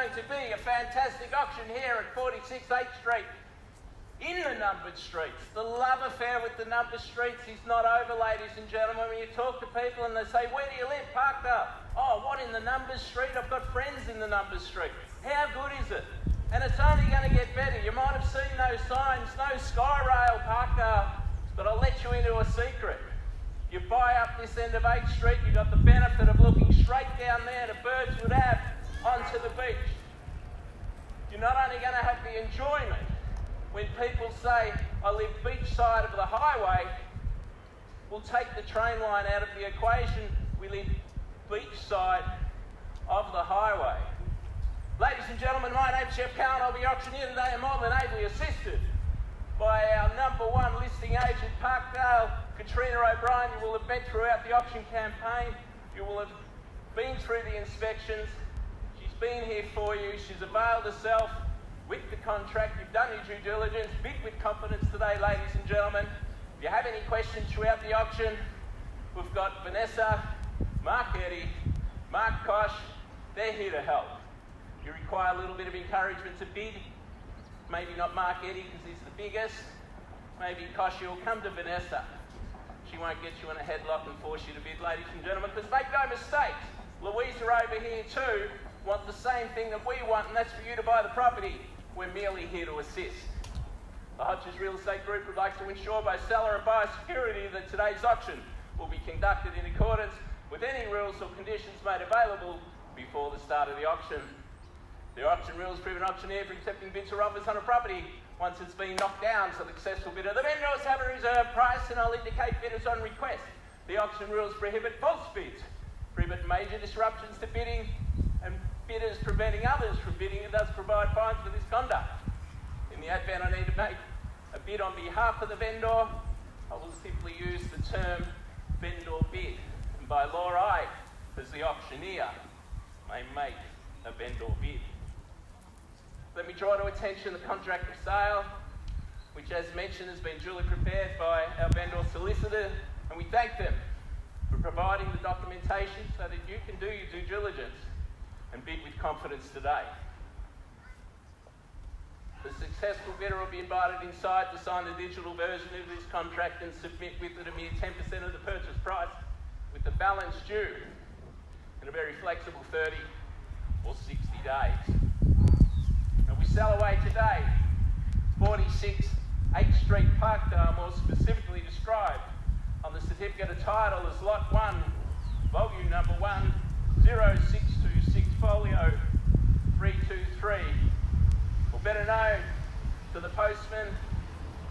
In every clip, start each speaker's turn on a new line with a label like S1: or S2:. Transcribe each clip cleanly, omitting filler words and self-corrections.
S1: going to be a fantastic auction here at 46 8th Street. In the numbered streets. The love affair with the numbered streets is not over, ladies and gentlemen. When you talk to people and they say, where do you live? Parkdale. Oh, what, in the numbered street? I've got friends in the numbered street. How good is it? And it's only going to get better. You might have seen those signs, no Skyrail, Parkdale, but I'll let you into a secret. You buy up this end of 8th Street, you've got the benefit of looking straight down there to Birdswood Ave onto the beach. You're not only going to have the enjoyment. When people say, I live beachside of the highway, we'll take the train line out of the equation. We live beachside of the highway. Ladies and gentlemen, my name's Jeff Cowan. I'll be auctioneer today. I'm more than ably assisted by our #1 listing agent, Parkdale, Katrina O'Brien. You will have met throughout the auction campaign. You will have been through the inspections. She's been here for you. She's availed herself with the contract. You've done your due diligence. Bid with confidence today, ladies and gentlemen. If you have any questions throughout the auction, we've got Vanessa, Mark Eddy, Mark Kosh. They're here to help. You require a little bit of encouragement to bid. Maybe not Mark Eddy because he's the biggest. Maybe Kosh, you'll come to Vanessa. She won't get you in a headlock and force you to bid, ladies and gentlemen, because make no mistakes. Louisa over here too want the same thing that we want, and that's for you to buy the property. We're merely here to assist. The Hodges Real Estate Group would like to ensure both seller and buyer security that today's auction will be conducted in accordance with any rules or conditions made available before the start of the auction. The auction rules prove an auctioneer for accepting bids or offers on a property once it's been knocked down to the successful bidder. The vendors have a reserve price, and I'll indicate bidders on request. The auction rules prohibit false bids, prohibit major disruptions to bidding, and bidders preventing others from bidding. It does provide fines for this conduct. In the advent I need to make a bid on behalf of the vendor, I will simply use the term vendor bid. And by law, I, as the auctioneer, may make a vendor bid. Let me draw to attention the contract of sale, which, as mentioned, has been duly prepared by our vendor solicitor, and we thank them for providing the documentation so that you can do your due diligence and bid with confidence today. The successful bidder will be invited inside to sign the digital version of this contract and submit with it a mere 10% of the purchase price, with the balance due in a very flexible 30 or 60 days. And we sell away today 46 8th Street, Parkdale, more specifically described on the certificate of title as Lot 1, Volume Number 1, 0626 Folio 323, or better known to the postman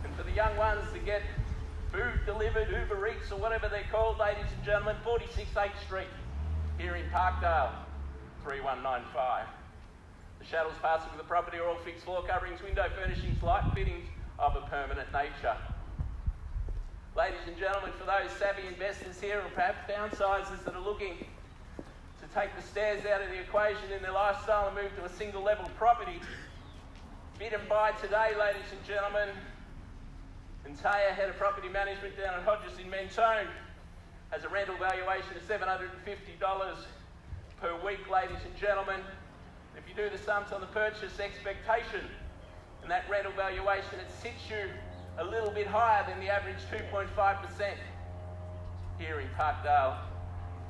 S1: and for the young ones to get food delivered, Uber Eats or whatever they're called, ladies and gentlemen, 46 8th Street here in Parkdale, 3195. The shuttles passing with the property are all fixed floor coverings, window furnishings, light fittings of a permanent nature. Ladies and gentlemen, for those savvy investors here or perhaps downsizers that are looking to take the stairs out of the equation in their lifestyle and move to a single level property, bid and buy today, ladies and gentlemen. And Taya, Head of Property Management down at Hodges in Mentone, has a rental valuation of $750 per week, ladies and gentlemen. If you do the sums on the purchase expectation and that rental valuation, it sits you a little bit higher than the average 2.5% here in Parkdale,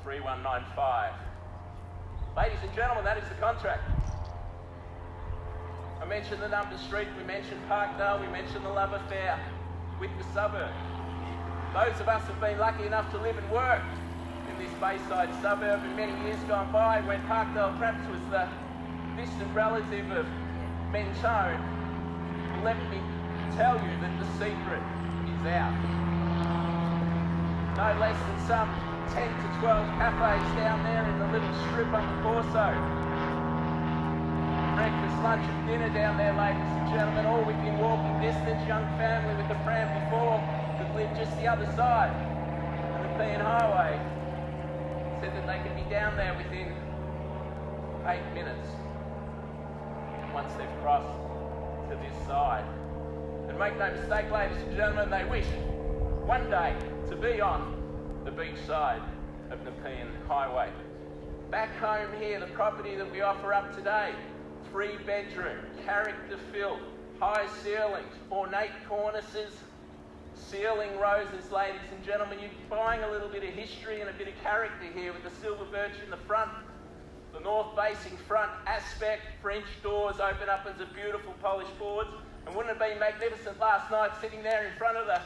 S1: 3195. Ladies and gentlemen, that is the contract. I mentioned the number street, we mentioned Parkdale, we mentioned the love affair with the suburb. Those of us have been lucky enough to live and work in this Bayside suburb in many years gone by, when Parkdale perhaps was the distant relative of Mentone. Let me tell you that the secret is out. No less than some 10 to 12 cafes down there in the little strip on the Corso. Breakfast, lunch and dinner down there, ladies and gentlemen, all within walking distance. Young family with the pram before that lived just the other side of the Pean Highway said that they could be down there within 8 minutes once they've crossed to this side. And make no mistake, ladies and gentlemen, they wish one day to be on the beach side of the Pean Highway. Back home here, the property that we offer up today, 3-bedroom, character-filled, high ceilings, ornate cornices, ceiling roses, ladies and gentlemen. You're buying a little bit of history and a bit of character here with the silver birch in the front, the north-facing front aspect, French doors open up into beautiful polished boards. And wouldn't it have been magnificent last night sitting there in front of the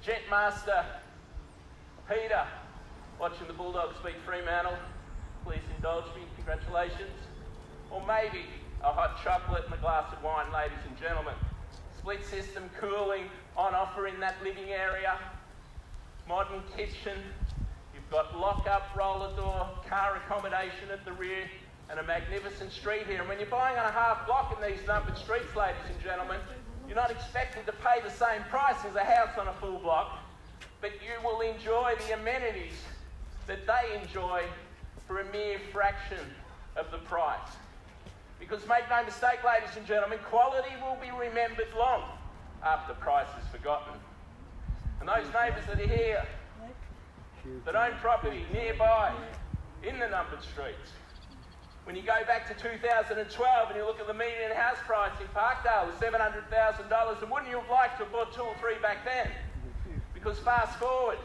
S1: Jetmaster Peter, watching the Bulldogs beat Fremantle? Please indulge me, congratulations. Or maybe a hot chocolate and a glass of wine, ladies and gentlemen. Split system cooling on offer in that living area. Modern kitchen. You've got lock-up, roller door, car accommodation at the rear, and a magnificent street here. And when you're buying on a half block in these numbered streets, ladies and gentlemen, you're not expected to pay the same price as a house on a full block, but you will enjoy the amenities that they enjoy for a mere fraction of the price. Because make no mistake, ladies and gentlemen, quality will be remembered long after price is forgotten. And those neighbours that are here, that own property nearby in the numbered streets, when you go back to 2012 and you look at the median house price in Parkdale was $700,000, and wouldn't you have liked to have bought 2 or 3 back then? Because fast forward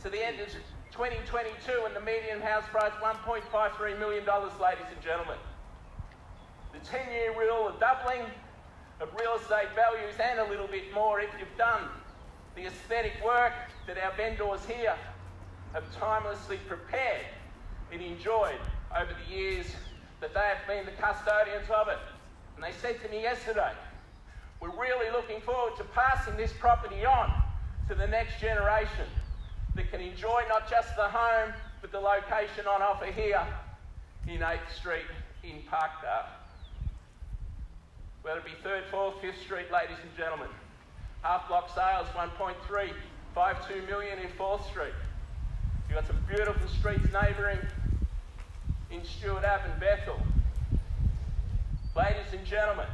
S1: to the end of 2022 and the median house price $1.53 million, ladies and gentlemen. The 10-year rule of doubling of real estate values and a little bit more if you've done the aesthetic work that our vendors here have timelessly prepared and enjoyed over the years that they have been the custodians of it. And they said to me yesterday, we're really looking forward to passing this property on to the next generation that can enjoy not just the home, but the location on offer here in 8th Street in Parkdale. Whether it be 3rd, 4th, 5th Street, ladies and gentlemen. Half block sales, 1.352 million in 4th Street. You've got some beautiful streets neighbouring in Stewart Ave and Bethel. Ladies and gentlemen,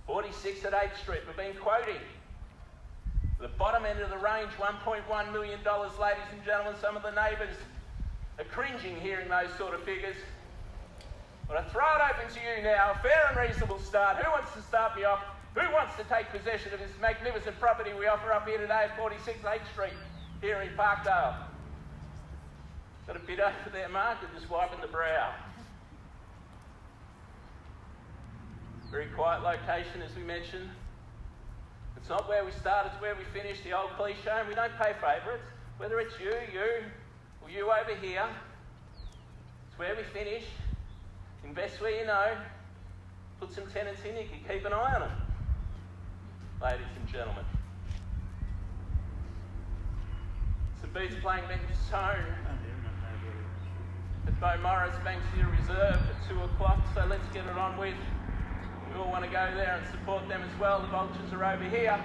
S1: 46 at 8th Street, we've been quoting the bottom end of the range, $1.1 million, ladies and gentlemen. Some of the neighbours are cringing hearing those sort of figures. But I throw it open to you now, a fair and reasonable start. Who wants to start me off? Who wants to take possession of this magnificent property we offer up here today at 46 8th Street here in Parkdale? Got a bit over there, Mark, and just wiping the brow. Very quiet location, as we mentioned. It's not where we start, it's where we finish, the old cliche, and we don't pay favourites. Whether it's you, or you over here, it's where we finish. Invest where you know. Put some tenants in, you can keep an eye on them. Ladies and gentlemen. St Bede's playing Ben's Tone at Beaumaris Banksia Reserve at 2 o'clock, so let's get it on with. We all want to go there and support them as well. The Vultures are over here.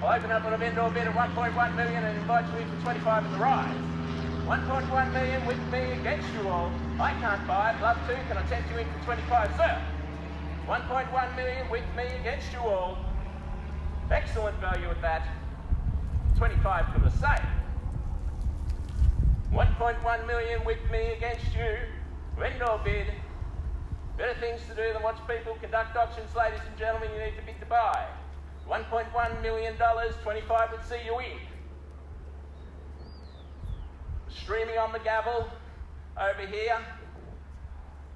S1: I'll open up on a vendor bid at 1.1 million and invite you in for 25 at the rise. 1.1 million with me against you all. I can't buy it, love to. Can I tempt you in for 25, sir? 1.1 million with me against you all. Excellent value at that. 25 for the sale. 1.1 million with me against you. Vendor bid. Better things to do than watch people conduct auctions, ladies and gentlemen. You need to bid to buy. $1.1 million, 25 would see you in. Streaming on the gavel over here.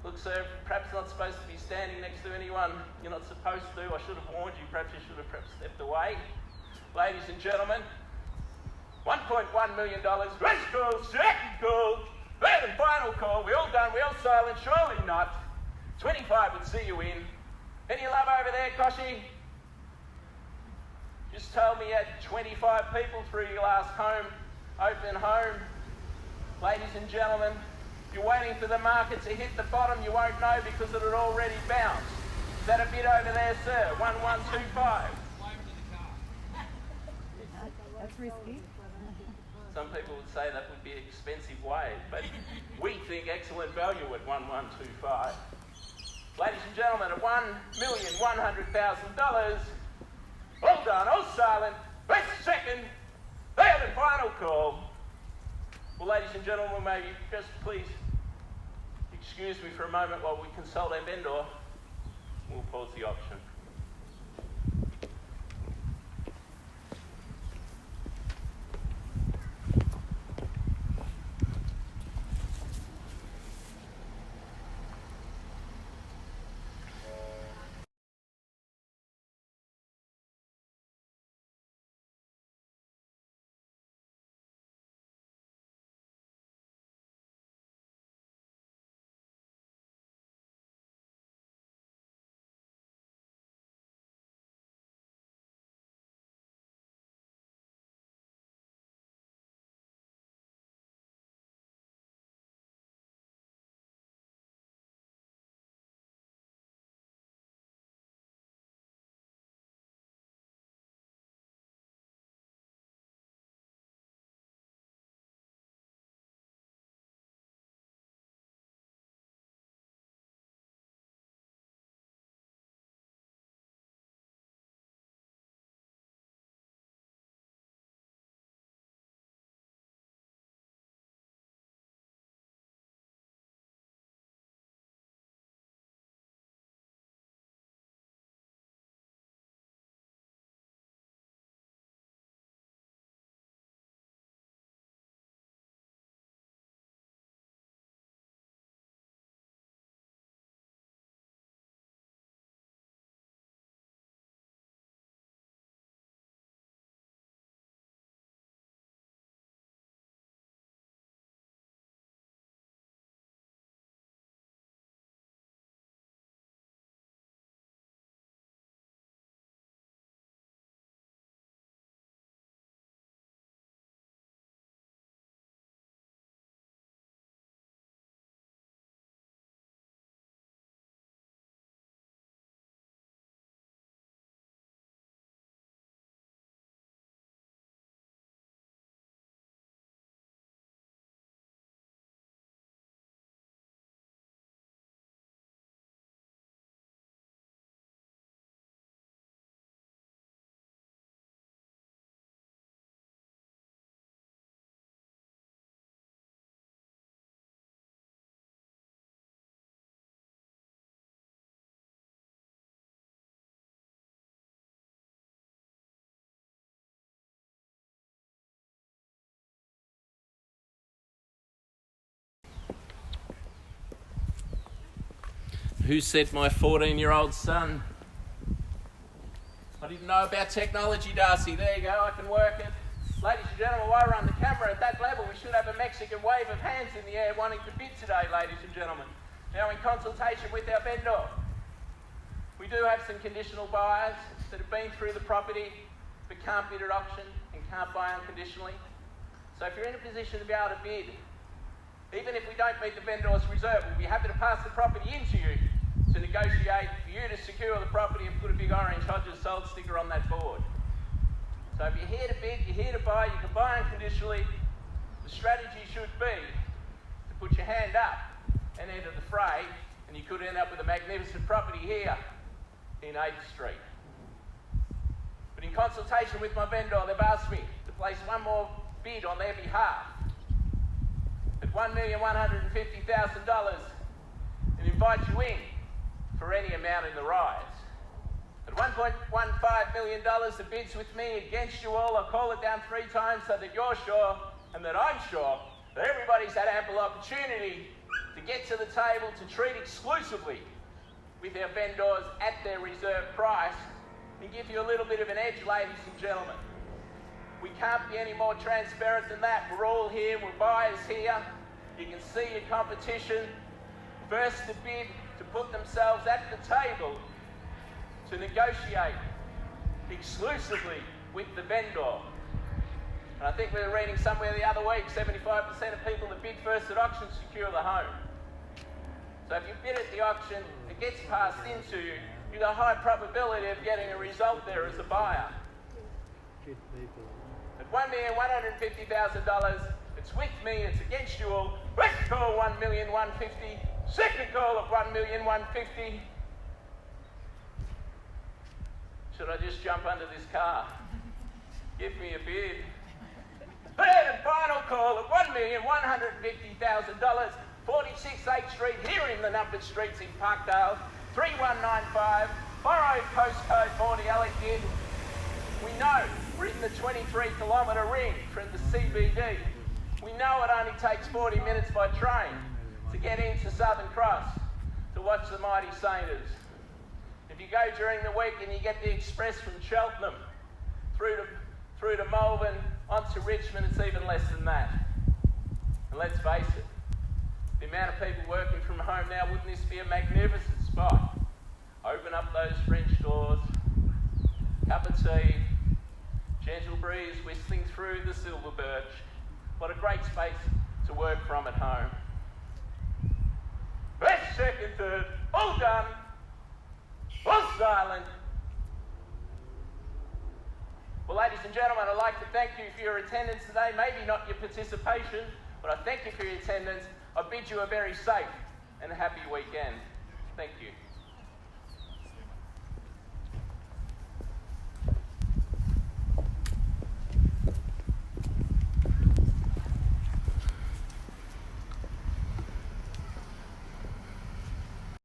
S1: Looks perhaps not supposed to be standing next to anyone you're not supposed to. I should have warned you. Perhaps you should have stepped away. Ladies and gentlemen, $1.1 million. First call, second call, third and final call. We all done, we all silent. Surely not. 25 would see you in. Any love over there, Koshy? Just told me you had 25 people through your last home, open home. Ladies and gentlemen, you're waiting for the market to hit the bottom. You won't know because it had already bounced. Is that a bid over there, sir? 1125.
S2: That's risky.
S1: Some people would say that would be an expensive wave, but we think excellent value at 1125. Ladies and gentlemen, at $1,100,000. All done, all silent. First, second, third and final call. Well, ladies and gentlemen, maybe just please excuse me for a moment while we consult our vendor, we'll pause the auction. Who said my 14-year-old son? I didn't know about technology, Darcy. There you go, I can work it. Ladies and gentlemen, while we're on the camera at that level, we should have a Mexican wave of hands in the air wanting to bid today, ladies and gentlemen. Now, in consultation with our vendor, we do have some conditional buyers that have been through the property but can't bid at auction and can't buy unconditionally. So if you're in a position to be able to bid, even if we don't meet the vendor's reserve, we'll be happy to pass the property into you to negotiate for you to secure the property and put a big orange Hodges sold sticker on that board. So if you're here to bid, you're here to buy, you can buy unconditionally. The strategy should be to put your hand up and enter the fray, and you could end up with a magnificent property here in 8th Street. But in consultation with my vendor, they've asked me to place one more bid on their behalf at $1,150,000 and invite you in for any amount in the rise. At $1.15 million, the bid's with me against you all. I'll call it down 3 times so that you're sure and that I'm sure that everybody's had ample opportunity to get to the table to treat exclusively with our vendors at their reserve price and give you a little bit of an edge, ladies and gentlemen. We can't be any more transparent than that. We're all here, we're buyers here. You can see your competition first to bid, to put themselves at the table to negotiate exclusively with the vendor. And I think we were reading somewhere the other week, 75% of people that bid first at auction secure the home. So if you bid at the auction, it gets passed into you, you've got a high probability of getting a result there as a buyer. At $1,150,000, it's with me, it's against you all. First call, $1,150,000. Second call of $1,150,000. Should I just jump under this car? Give me a bid. Third and final call of $1,150,000. 46 8th Street here in the numbered streets in Parkdale, 3195, borrowed postcode 40 Unedited. We know we're in the 23-kilometre ring from the CBD. We know it only takes 40 minutes by train to get into Southern Cross to watch the mighty Saints. If you go during the week and you get the express from Cheltenham through to Melbourne onto Richmond, it's even less than that. And let's face it, the amount of people working from home now, wouldn't this be a magnificent spot? Open up those French doors, cup of tea, gentle breeze whistling through the silver birch. What a great space to work from at home. First, second, third, all done, all silent. Well, ladies and gentlemen, I'd like to thank you for your attendance today. Maybe not your participation, but I thank you for your attendance. I bid you a very safe and happy weekend. Thank you.